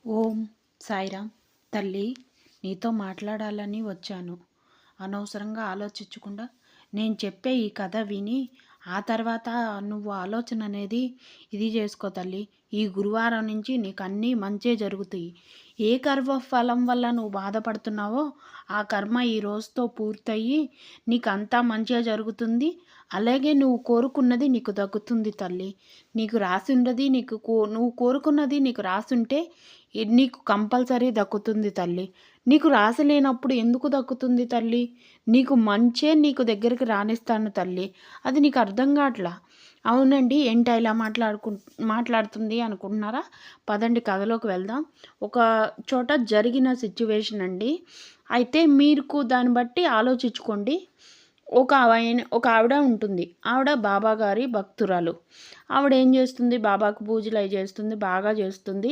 ఓం సాయిరామ్. తల్లి, నీతో మాట్లాడాలని వచ్చాను. అనవసరంగా ఆలోచించకుండా నేను చెప్పే ఈ కథ విని ఆ తర్వాత నువ్వు ఆలోచన అనేది ఇది చేసుకో తల్లి. ఈ గురువారం నుంచి నీకు అన్నీ మంచే జరుగుతాయి. ఏ కర్మ ఫలం వల్ల నువ్వు బాధపడుతున్నావో ఆ కర్మ ఈ రోజుతో పూర్తయ్యి నీకు అంతా మంచిగా జరుగుతుంది. అలాగే నువ్వు కోరుకున్నది నీకు దక్కుతుంది తల్లి. నీకు రాసి ఉండది నువ్వు కోరుకున్నది నీకు రాసుంటే నీకు కంపల్సరీ దక్కుతుంది తల్లి. నీకు రాసి లేనప్పుడు ఎందుకు దక్కుతుంది తల్లి? నీకు మంచే నీకు దగ్గరికి రానిస్తాను తల్లి. అది నీకు అర్థం కావట్లా. అవునండి, ఏంటా ఇలా మాట్లాడుతుంది అనుకుంటున్నారా? పదండి కథలోకి వెళ్దాం. ఒక చోట జరిగిన సిచ్యువేషన్ అండి. అయితే మీకు దాన్ని బట్టి ఆలోచించుకోండి. ఒక ఆవిడ ఉంటుంది. ఆవిడ బాబా గారి భక్తురాలు. ఆవిడ ఏం చేస్తుంది? బాబాకు పూజలు అవి చేస్తుంది, బాగా చేస్తుంది.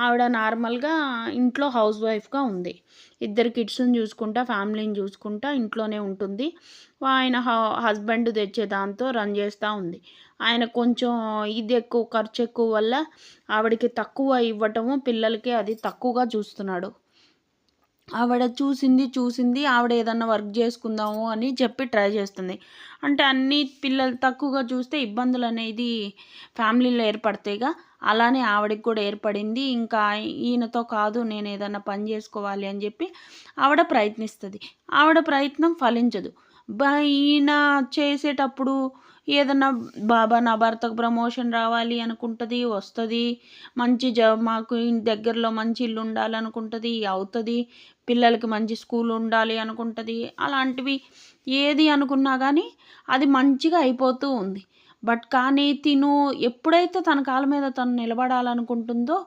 ఆవిడ నార్మల్గా ఇంట్లో హౌస్ వైఫ్గా ఉంది. 2 కిడ్స్ని చూసుకుంటా, ఫ్యామిలీని చూసుకుంటా ఇంట్లోనే ఉంటుంది. ఆయన హస్బెండ్ తెచ్చే దాంతో రన్ చేస్తూ ఉంది. ఆయన కొంచెం ఇది ఎక్కువ, ఖర్చు ఎక్కువ వల్ల ఆవిడకి తక్కువ ఇవ్వటము, పిల్లలకి అది తక్కువగా చూస్తున్నాడు. ఆవిడ చూసింది ఆవిడ ఏదన్నా వర్క్ చేసుకుందాము అని చెప్పి ట్రై చేస్తుంది. అంటే అన్ని పిల్లలు తక్కువగా చూస్తే ఇబ్బందులు అనేది ఫ్యామిలీలో ఏర్పడతాయిగా. అలానే ఆవిడకి కూడా ఏర్పడింది. ఇంకా ఈయనతో కాదు, నేను ఏదన్నా పని చేసుకోవాలి అని చెప్పి ఆవిడ ప్రయత్నిస్తుంది. ఆవిడ ప్రయత్నం ఫలించదు. ఈయన చేసేటప్పుడు ఏదన్నా బాబా నా భర్తకు ప్రమోషన్ రావాలి అనుకుంటుంది, వస్తుంది. మంచి మాకు దగ్గరలో మంచి ఇల్లు ఉండాలనుకుంటుంది, అవుతుంది. పిల్లలకి మంచి స్కూల్ ఉండాలి అనుకుంటుంది. అలాంటివి ఏది అనుకున్నా కానీ అది మంచిగా అయిపోతూ ఉంది. కానీ తిను ఎప్పుడైతే తన కాళ్ళ మీద తను నిలబడాలనుకుంటుందో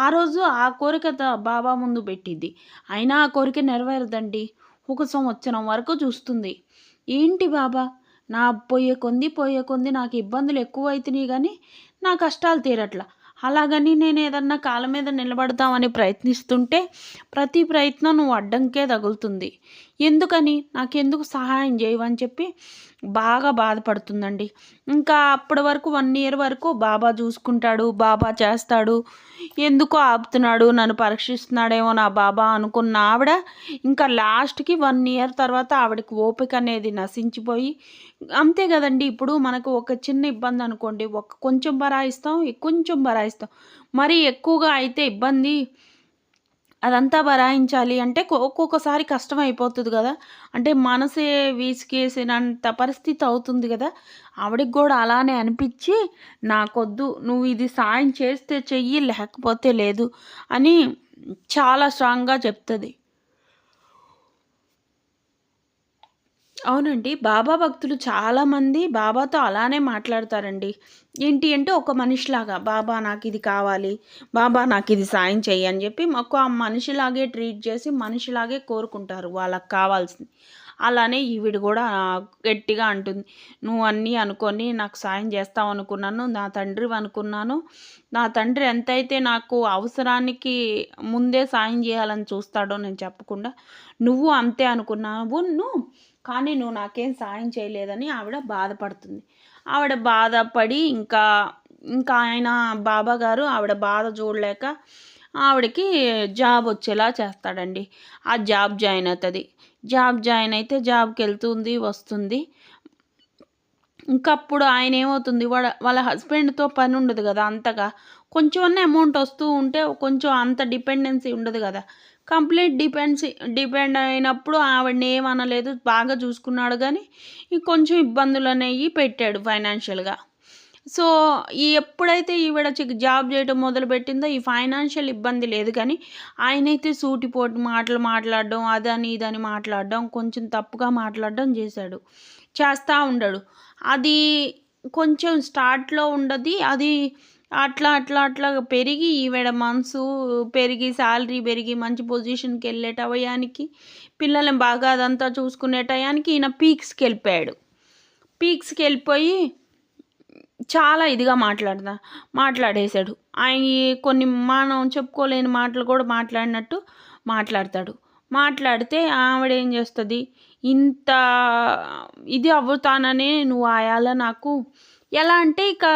ఆ రోజు ఆ కోరిక బాబా ముందు పెట్టిద్ది. అయినా ఆ కోరిక నెరవేరదండి. 1 సంవత్సరం వరకు చూస్తుంది. ఏంటి బాబా, నా పోయే కొంది నాకు ఇబ్బందులు ఎక్కువ అవుతున్నాయి కానీ నా కష్టాలు తీరట్లా. అలాగని నేను ఏదన్నా కాళ్ళ మీద నిలబడతామని ప్రయత్నిస్తుంటే ప్రతి ప్రయత్నం నువ్వు అడ్డంకే తగులుతుంది. ఎందుకని, నాకెందుకు సహాయం చేయవని చెప్పి బాగా బాధపడుతుందండి. ఇంకా అప్పటి వరకు 1 ఇయర్ వరకు బాబా చూసుకుంటాడు, బాబా చేస్తాడు, ఎందుకో ఆపుతున్నాడు, నన్ను పరీక్షిస్తున్నాడేమో నా బాబా అనుకున్న ఆవిడ ఇంకా లాస్ట్కి 1 ఇయర్ తర్వాత ఆవిడకి ఓపిక అనేది నశించిపోయి, అంతే కదండి. ఇప్పుడు మనకు ఒక చిన్న ఇబ్బంది అనుకోండి, కొంచెం బరాయిస్తాం, కొంచెం బరాయిస్తాం. మరీ ఎక్కువగా అయితే ఇబ్బంది, అదంతా భరాయించాలి అంటే ఒక్కొక్కసారి కష్టం అయిపోతుంది కదా. అంటే మనసే విసిగేసినంత పరిస్థితి అవుతుంది కదా. ఆవిడకి కూడా అలానే అనిపించి, నాకొద్దు, నువ్వు ఇది సాయం చేస్తే చెయ్యి, లేకపోతే లేదు అని చాలా స్ట్రాంగ్గా చెప్తుంది. అవునండి, బాబా భక్తులు చాలామంది బాబాతో అలానే మాట్లాడతారండి. ఏంటి అంటే ఒక మనిషిలాగా, బాబా నాకు ఇది కావాలి, బాబా నాకు ఇది సాయం చెయ్యి అని చెప్పి ఒక మనిషిలాగే ట్రీట్ చేసి మనిషిలాగే కోరుకుంటారు వాళ్ళకి కావాల్సింది. అలానే ఈవిడ కూడా గట్టిగా అంటుంది, నువ్వు అన్నీ అనుకొని నాకు సాయం చేస్తావు అనుకున్నాను, నా తండ్రి అనుకున్నాను. నా తండ్రి ఎంతైతే నాకు అవసరానికి ముందే సాయం చేయాలని చూస్తాడో నేను చెప్పకుండా, నువ్వు అంతే అనుకున్నావు కానీ నువ్వు నాకేం సాయం చేయలేదని ఆవిడ బాధపడుతుంది. ఆవిడ బాధపడి ఇంకా ఇంకా ఆయన బాబాగారు ఆవిడ బాధ చూడలేక ఆవిడకి జాబ్ వచ్చేలా చేస్తాడండి. ఆ జాబ్ జాయిన్ అవుతుంది. జాబ్ జాయిన్ అయితే జాబ్కి వెళ్తుంది, వస్తుంది. ఇంకప్పుడు ఆయన ఏమవుతుంది, వాళ్ళ హస్బెండ్తో పని ఉండదు కదా అంతగా. కొంచెం అమౌంట్ వస్తూ ఉంటే కొంచెం అంత డిపెండెన్సీ ఉండదు కదా. కంప్లీట్ డిపెండ్ అయినప్పుడు ఆవిడని ఏమనలేదు, బాగా చూసుకున్నాడు. కానీ కొంచెం ఇబ్బందులు అనేవి పెట్టాడు ఫైనాన్షియల్గా. సో ఎప్పుడైతే ఈవిడ జాబ్ చేయడం మొదలుపెట్టిందో ఈ ఫైనాన్షియల్ ఇబ్బంది లేదు. కానీ ఆయనైతే సూటిపోటు మాటలు మాట్లాడడం, అదని ఇదని మాట్లాడడం, కొంచెం తప్పుగా మాట్లాడడం చేస్తూ ఉండడు. అది కొంచెం స్టార్ట్లో ఉండదు. అది అట్లా అట్లా అట్లా పెరిగి ఈవిడ మనసు పెరిగి, శాలరీ పెరిగి, మంచి పొజిషన్కి వెళ్ళే టయానికి, పిల్లల్ని బాగా అదంతా చూసుకునే టయానికి ఈయన పీక్స్కి వెళ్ళిపోయి చాలా ఇదిగా మాట్లాడేశాడు. ఆయన కొన్ని మనం చెప్పుకోలేని మాటలు కూడా మాట్లాడితే ఆవిడ ఏం చేస్తుంది, ఇంత ఇది అవ్వుతానని నువ్వు ఆయాల నాకు ఎలా అంటే ఇక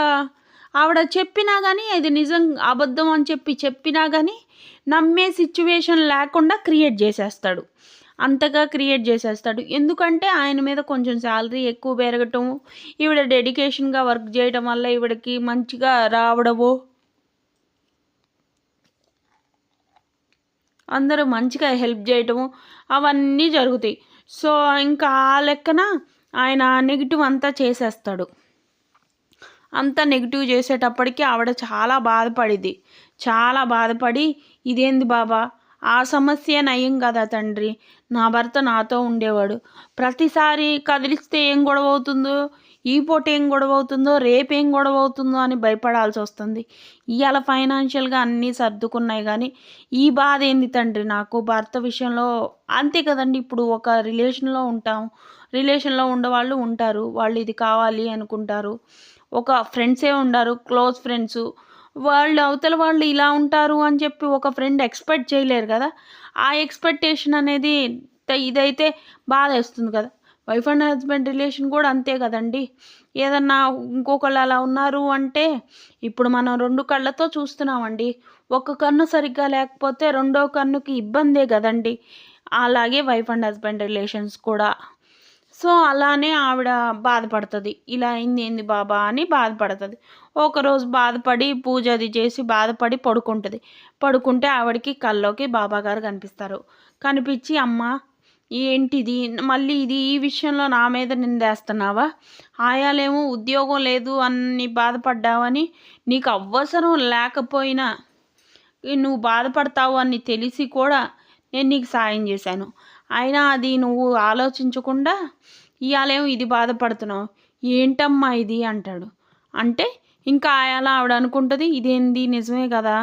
ఆవిడ చెప్పినా గానీ ఇది నిజం అబద్ధం అని చెప్పినా గానీ నమ్మే సిచ్యువేషన్ లేకుండా క్రియేట్ చేసేస్తాడు. అంతగా క్రియేట్ చేసేస్తాడు. ఎందుకంటే ఆయన మీద కొంచెం శాలరీ ఎక్కువ పెరగటం, ఈవిడ డెడికేషన్‌గా వర్క్ చేయడం వల్ల ఈవిడకి మంచిగా రావడము, అందరూ మంచిగా హెల్ప్ చేయటము అవన్నీ జరుగుతాయి. సో, ఇంకా ఆ లెక్కన ఆయన నెగెటివ్ అంతా చేసేస్తాడు. అంతా నెగెటివ్ చేసేటప్పటికి ఆవిడ చాలా బాధపడిద్ది. చాలా బాధపడి, ఇదేంది బాబా, ఆ సమస్యే నయం కదా తండ్రి, నా భర్త నాతో ఉండేవాడు, ప్రతిసారి కదిలిస్తే ఏం గొడవ అవుతుందో, ఈ పూట ఏం గొడవ అవుతుందో, రేపేం గొడవ అవుతుందో అని భయపడాల్సి వస్తుంది. ఇవాళ ఫైనాన్షియల్గా అన్నీ సర్దుకున్నాయి కానీ ఈ బాధ ఏంది తండ్రి నాకు భర్త విషయంలో. అంతే కదండి, ఇప్పుడు ఒక రిలేషన్లో ఉంటాం, రిలేషన్లో ఉండేవాళ్ళు ఉంటారు, వాళ్ళు ఇది కావాలి అనుకుంటారు. ఒక ఫ్రెండ్సే ఉండరు, క్లోజ్ ఫ్రెండ్స్, వాళ్ళు అవతల వాళ్ళు ఇలా ఉంటారు అని చెప్పి ఒక ఫ్రెండ్ ఎక్స్పెక్ట్ చేయలేరు కదా. ఆ ఎక్స్పెక్టేషన్ అనేది ఇదైతే బాధేస్తుంది కదా. వైఫ్ అండ్ హస్బెండ్ రిలేషన్ కూడా అంతే కదండి. ఏదన్నా ఇంకొకళ్ళు అలా ఉన్నారు అంటే ఇప్పుడు మనం 2 కళ్ళతో చూస్తున్నామండి. ఒక కన్ను సరిగ్గా లేకపోతే రెండో కన్నుకి ఇబ్బందే కదండి. అలాగే వైఫ్ అండ్ హస్బెండ్ రిలేషన్స్ కూడా. సో, అలానే ఆవిడ బాధపడతది. ఇలా అయింది ఏంది బాబా అని బాధపడతది. ఒకరోజు బాధపడి పూజ అది చేసి బాధపడి పడుకుంటది. పడుకుంటే ఆవిడకి కల్లోకి బాబాగారు కనిపిస్తారు. కనిపించి, "అమ్మా ఏంటిది? మళ్ళీ ఈ విషయంలో నా మీద నిందేస్తున్నావా? ఆయాలేమో ఉద్యోగం లేదు అని బాధపడ్డావని, నీకు అవసరం లేకపోయినా నువ్వు బాధపడతావు అని తెలిసి కూడా నేను నీకు సాయం చేశాను. అయినా అది నువ్వు ఆలోచించకుండా ఇయాలేమో ఇది బాధపడుతున్నావు. ఏంటమ్మా ఇది" అంటాడు. అంటే ఇంకా ఆయాల ఆవిడ అనుకుంటది, ఇదేంది నిజమే కదా,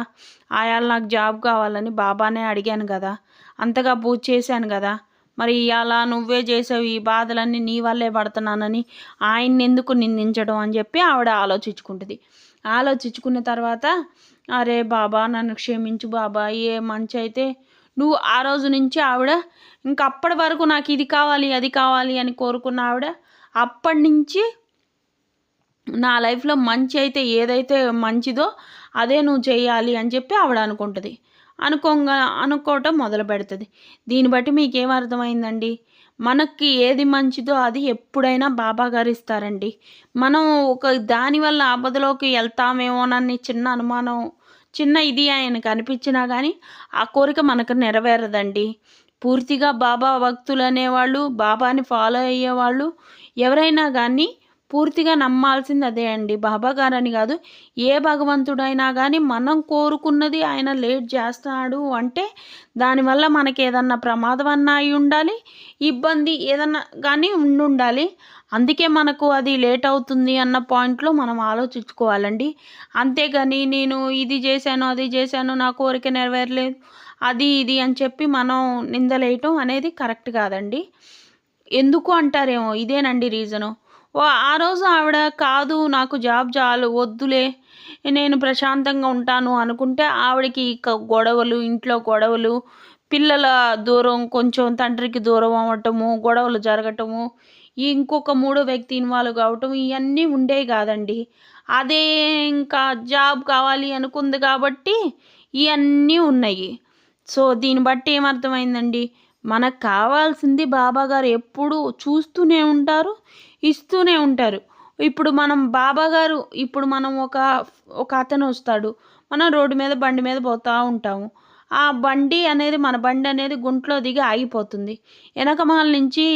ఆయాల నాకు జాబ్ కావాలని బాబానే అడిగాను కదా, అంతగా పూజ చేశాను కదా, మరి ఇయాల నువ్వే చేసావు, ఈ బాధలన్నీ నీ వల్లే పడుతున్నానని ఆయన్నెందుకు నిందించడం అని చెప్పి ఆవిడ ఆలోచించుకుంటుంది. ఆలోచించుకున్న తర్వాత, అరే బాబా నన్ను క్షమించు బాబా, ఏ మంచి అయితే నువ్వు ఆ రోజు నుంచి ఆవిడ ఇంక అప్పటి వరకు నాకు ఇది కావాలి అది కావాలి అని కోరుకున్న ఆవిడ అప్పటి నుంచి నా లైఫ్లో మంచి అయితే ఏదైతే మంచిదో అదే నువ్వు చేయాలి అని చెప్పి ఆవిడ అనుకుంటుంది. అనుకోవటం మొదలు పెడుతుంది. దీన్ని బట్టి మీకేం అర్థమైందండి? మనకి ఏది మంచిదో అది ఎప్పుడైనా బాబా గారు ఇస్తారండి. మనం ఒక దానివల్ల ఆపదలోకి వెళ్తామేమోనని చిన్న అనుమానం, చిన్న ఇది ఆయనకు అనిపించినా కానీ ఆ కోరిక మనకు నెరవేరదండి. పూర్తిగా బాబా భక్తులు అనేవాళ్ళు, బాబాని ఫాలో అయ్యేవాళ్ళు ఎవరైనా కానీ పూర్తిగా నమ్మాల్సింది అదే అండి. బాబా గారని కాదు, ఏ భగవంతుడైనా కానీ మనం కోరుకున్నది ఆయన లేట్ చేస్తాడు అంటే దానివల్ల మనకి ఏదన్నా ప్రమాదం అన్నా అయి ఉండాలి, ఇబ్బంది ఏదన్నా కానీ ఉండాలి. అందుకే మనకు అది లేట్ అవుతుంది అన్న పాయింట్లో మనం ఆలోచించుకోవాలండి. అంతేగాని నేను ఇది చేశాను అది చేశాను నా కోరిక నెరవేరలేదు అది ఇది అని చెప్పి మనం నిందలేయటం అనేది కరెక్ట్ కాదండి. ఎందుకు అంటారేమో, ఇదేనండి రీజను. ఆ రోజు ఆవిడ కాదు నాకు జాబ్ చాలు వద్దులే నేను ప్రశాంతంగా ఉంటాను అనుకుంటే ఆవిడకి గొడవలు, ఇంట్లో గొడవలు, పిల్లల దూరం, కొంచెం తండ్రికి దూరం అవ్వటము, గొడవలు జరగటము, ఇంకొక మూడో వ్యక్తి ఇన్వాల్వ్ కావటం ఇవన్నీ ఉండేవి కాదండి. అదే ఇంకా జాబ్ కావాలి అనుకుంది కాబట్టి ఇవన్నీ ఉన్నాయి. సో, దీన్ని బట్టి ఏమర్థమైందండి? మనకు కావాల్సింది బాబాగారు ఎప్పుడూ చూస్తూనే ఉంటారు, ఇస్తూనే ఉంటారు. ఇప్పుడు మనం ఒక అతను వస్తాడు. మనం రోడ్డు మీద బండి మీద పోతూ ఉంటాము. ఆ బండి అనేది మన బండి అనేది గుంటలో దిగి ఆగిపోతుంది. వెనకమాల నుంచి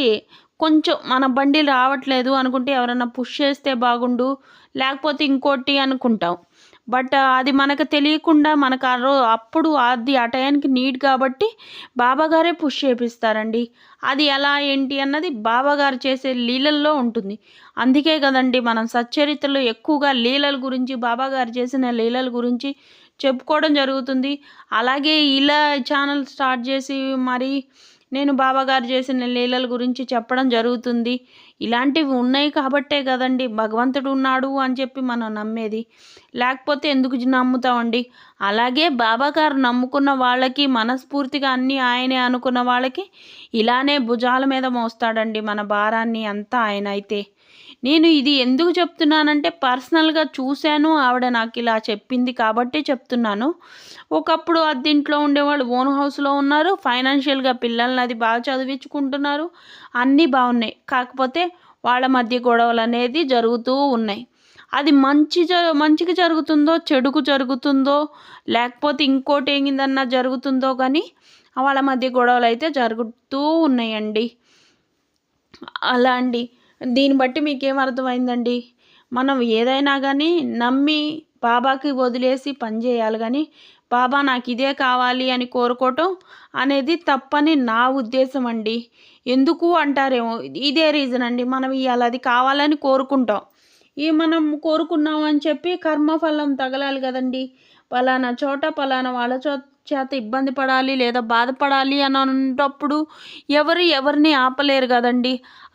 కొంచెం మన బండి రావట్లేదు అనుకుంటే ఎవరన్నా పుష్ చేస్తే బాగుండు, లేకపోతే ఇంకోటి అనుకుంటాం. బట్ అది మనకు తెలియకుండా మనకు అప్పుడు అది ఆ టయానికి నీడ్ కాబట్టి బాబాగారే పుష్ చేపిస్తారండి. అది ఎలా ఏంటి అన్నది బాబాగారు చేసే లీలల్లో ఉంటుంది. అందుకే కదండి మనం సచ్చరిత్రలో ఎక్కువగా లీలల గురించి, బాబాగారు చేసిన లీలల గురించి చెప్పుకోవడం జరుగుతుంది. అలాగే ఇలా ఛానల్ స్టార్ట్ చేసి మరి నేను బాబాగారు చేసిన లీలల గురించి చెప్పడం జరుగుతుంది. ఇలాంటివి ఉన్నాయి కాబట్టే కదండి భగవంతుడు ఉన్నాడు అని చెప్పి మనం నమ్మేది. లేకపోతే ఎందుకు నమ్ముతామండి? అలాగే బాబాగారు నమ్ముకున్న వాళ్ళకి, మనస్ఫూర్తిగా అన్నీ ఆయనే అనుకున్న వాళ్ళకి ఇలానే భుజాల మీద మోస్తాడండి మన భారాన్ని అంతా ఆయన అయితే. నేను ఇది ఎందుకు చెప్తున్నానంటే పర్సనల్గా చూశాను, ఆవిడ నాకు ఇలా చెప్పింది కాబట్టి చెప్తున్నాను. ఒకప్పుడు అద్దెంట్లో ఉండేవాళ్ళు ఓన్ హౌస్లో ఉన్నారు, ఫైనాన్షియల్గా పిల్లల్ని అది బాగా చదివించుకుంటున్నారు, అన్నీ బాగున్నాయి. కాకపోతే వాళ్ళ మధ్య గొడవలు అనేది జరుగుతూ ఉన్నాయి. అది మంచికి జరుగుతుందో చెడుకు జరుగుతుందో లేకపోతే ఇంకోటి ఏందన్నా జరుగుతుందో కానీ వాళ్ళ మధ్య గొడవలు అయితే జరుగుతూ ఉన్నాయండి. అలా అండి. దీన్ని బట్టి మీకేం అర్థమైందండి? మనం ఏదైనా కానీ నమ్మి బాబాకి వదిలేసి పని చేయాలి కానీ బాబా నాకు ఇదే కావాలి అని కోరుకోవటం అనేది తప్పని నా ఉద్దేశం అండి. ఎందుకు అంటారేమో, ఇదే రీజన్ అండి. మనం ఇవాళ అది కావాలని కోరుకుంటాం. మనం కోరుకున్నాం అని చెప్పి కర్మఫలం తగలాలి కదండి. పలానా చోట పలానా వాళ్ళ చేత ఇబ్బంది పడాలి లేదా బాధపడాలి అని అన్నప్పుడు ఎవరిని ఆపలేరు కదండి.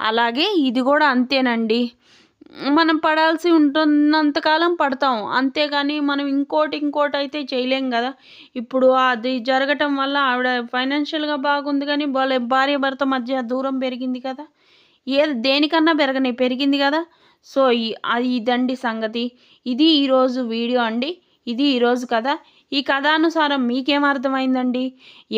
అలాగే ఇది కూడా అంతేనండి. మనం పడాల్సి ఉంటున్నంతకాలం పడతాం, అంతేగాని మనం ఇంకోటి అయితే చేయలేం కదా. ఇప్పుడు అది జరగటం వల్ల ఆవిడ ఫైనాన్షియల్గా బాగుంది కానీ భార్య భర్త మధ్య దూరం పెరిగింది కదా. దేనికన్నా పెరిగింది కదా. సో ఇదండి సంగతి. ఇది ఈరోజు వీడియో అండి. ఇది ఈరోజు కథ. ఈ కథానుసారం మీకేం అర్థమైందండి?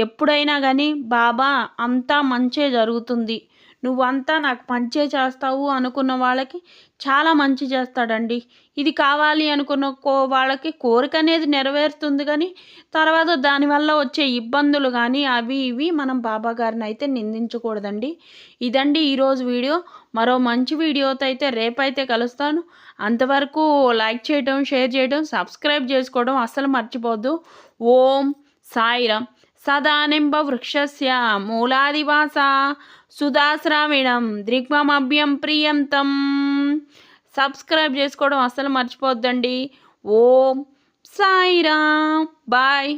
ఎప్పుడైనా కానీ బాబా అంతా మంచే జరుగుతుంది, నువ్వంతా నాకు మంచే చేస్తావు అనుకున్న వాళ్ళకి చాలా మంచి చేస్తాడండి. ఇది కావాలి అనుకున్న వాళ్ళకి కోరిక అనేది నెరవేరుతుంది కానీ తర్వాత దానివల్ల వచ్చే ఇబ్బందులు కానీ అవి ఇవి మనం బాబా గారిని అయితే నిందించకూడదండి. ఇదండి ఈరోజు వీడియో. మరో మంచి వీడియోతో అయితే రేపైతే కలుస్తాను. అంతవరకు లైక్ చేయడం, షేర్ చేయడం, సబ్స్క్రైబ్ చేసుకోవడం అస్సలు మర్చిపోద్దు. ఓం సాయిరామ్. సదానింబ వృక్షస్య మూలాదివాస సుధాశ్రావిణం దృగ్మమభ్యం ప్రియంతం. సబ్స్క్రైబ్ చేసుకోవడం అస్సలు మర్చిపోద్దండి. ఓం సాయిరామ్. బాయ్.